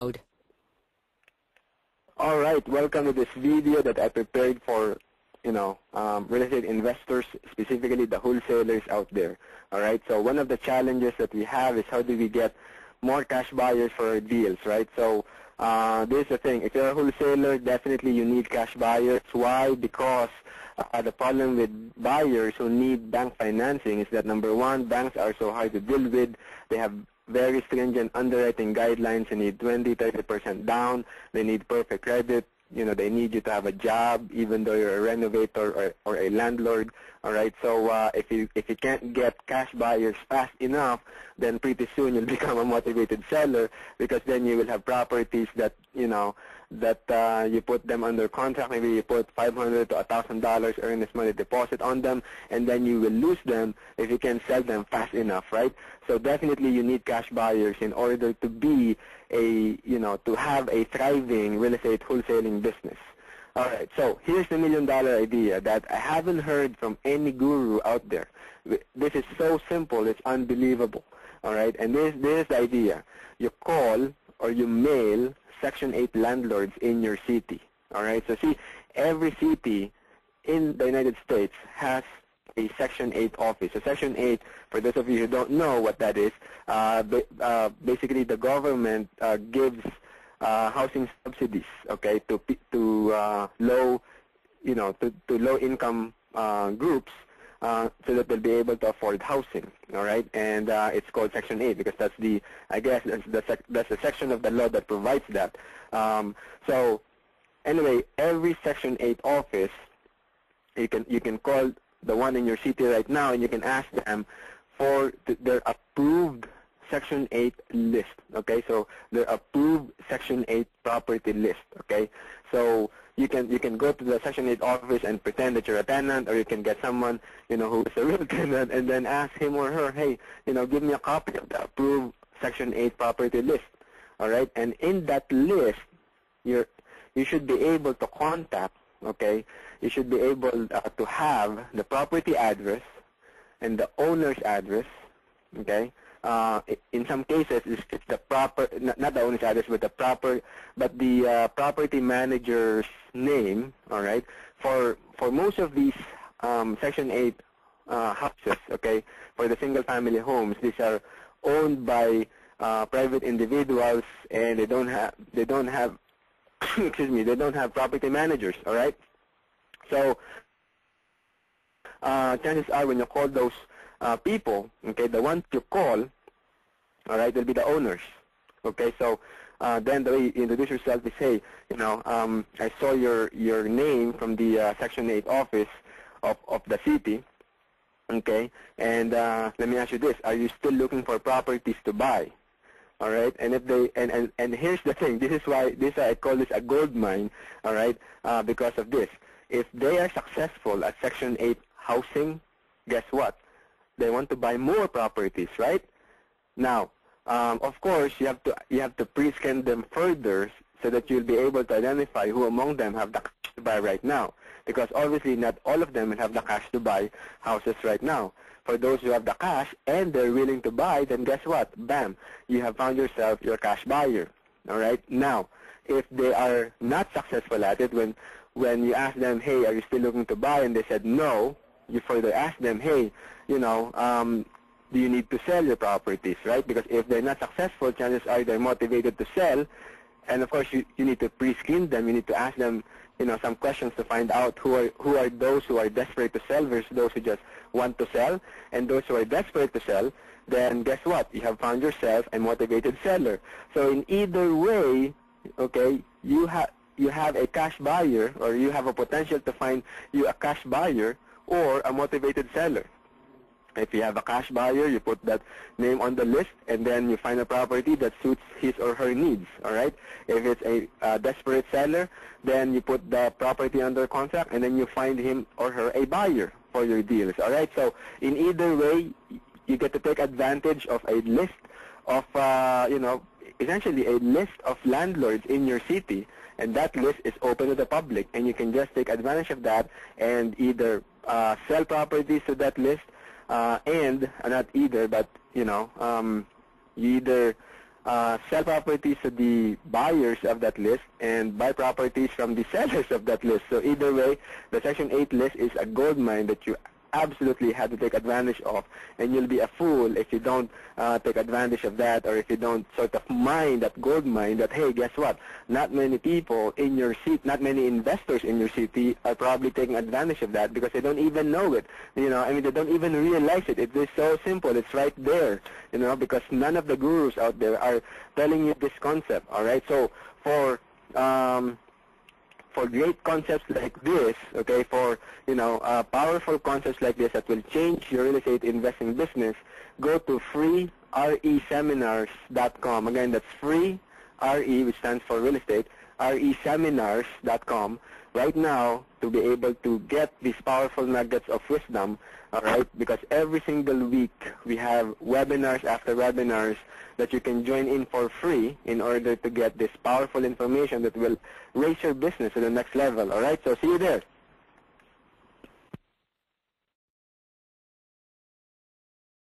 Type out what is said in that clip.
All right, welcome to this video that I prepared for, real estate investors, specifically the wholesalers out there. All right, so one of the challenges that we have is how do we get more cash buyers for our deals, right? So this is the thing. If you're a wholesaler, definitely you need cash buyers. Why? Because the problem with buyers who need bank financing is that, number one, banks are so hard to deal with. They have very stringent underwriting guidelines. They need 20, 30% down. They need perfect credit. They need you to have a job, even though you're a renovator or a landlord. All right. So if you can't get cash buyers fast enough, then pretty soon you'll become a motivated seller, because then you will have properties that you put them under contract. Maybe you put $500 to $1,000 earnest money deposit on them, and then you will lose them if you can sell them fast enough, right? So definitely you need cash buyers in order to be to have a thriving real estate wholesaling business. All right, so here's the $1 million idea that I haven't heard from any guru out there. This is so simple, it's unbelievable. All right, and this is the idea. You call or you mail Section 8 landlords in your city. All right, so see, every city in the United States has a Section 8 office. So Section 8, for those of you who don't know what that is, basically the government gives housing subsidies, okay, to low, to low income groups, so that they'll be able to afford housing. All right, and it's called Section 8 because that's the, I guess, that's the section of the law that provides that. So anyway, every Section 8 office, you can call the one in your city right now, and you can ask them for their approved Section 8 list, okay? So their approved Section 8 property list, okay? So you can go to the Section 8 office and pretend that you're a tenant, or you can get someone, who is a real tenant, and then ask him or her, hey, give me a copy of the approved Section 8 property list, all right? And in that list, you should be able to contact, okay? You should be able to have the property address and the owner's address, okay? In some cases, it's the proper, not the owner's address, but the property manager's name, all right? For most of these Section 8 houses, okay, for the single-family homes, these are owned by private individuals, and they don't have excuse me, they don't have property managers, all right? So chances are when you call those people, okay, the ones you call, all right, they'll be the owners, okay? So then the way you introduce yourself is, hey, I saw your name from the Section 8 office of the city, okay, and let me ask you this, are you still looking for properties to buy? All right, and if they and here's the thing. This is why I call this a gold mine. All right, because of this. If they are successful at Section 8 housing, guess what? They want to buy more properties, right? Now, of course, you have to pre-scan them further so that you'll be able to identify who among them have the cash to buy right now. Because obviously, not all of them will have the cash to buy houses right now. For those who have the cash and they're willing to buy, then guess what? Bam, you have found yourself your cash buyer. All right. Now, if they are not successful at it, when you ask them, hey, are you still looking to buy, and they said no, you further ask them, hey, do you need to sell your properties, right? Because if they're not successful, chances are they're motivated to sell, and of course you need to pre-screen them. You need to ask them, some questions to find out who are those who are desperate to sell versus those who just want to sell, and those who are desperate to sell. Then guess what? You have found yourself a motivated seller. So in either way, okay, you have a cash buyer, or you have a potential to find you a cash buyer or a motivated seller. If you have a cash buyer, you put that name on the list, and then you find a property that suits his or her needs, all right? If it's a desperate seller, then you put the property under contract, and then you find him or her a buyer for your deals, all right? So in either way, you get to take advantage of a list of, essentially a list of landlords in your city, and that list is open to the public, and you can just take advantage of that and either sell properties to that list, and not either, but you either sell properties to the buyers of that list and buy properties from the sellers of that list. So either way, the Section 8 list is a gold mine that you absolutely have to take advantage of, and you'll be a fool if you don't take advantage of that, or if you don't sort of mine that gold mine that, hey, guess what? Not many people in your city, not many investors in your city are probably taking advantage of that because they don't even know it. You know, I mean, they don't even realize it. It is so simple. It's right there, you know, because none of the gurus out there are telling you this concept, all right? So for great concepts like this, okay, for, you know, powerful concepts like this that will change your real estate investing business, go to freereseminars.com. Again, that's free, RE, which stands for real estate, reseminars.com right now to be able to get these powerful nuggets of wisdom, all right, because every single week we have webinars after webinars that you can join in for free in order to get this powerful information that will raise your business to the next level, all right? So see you there.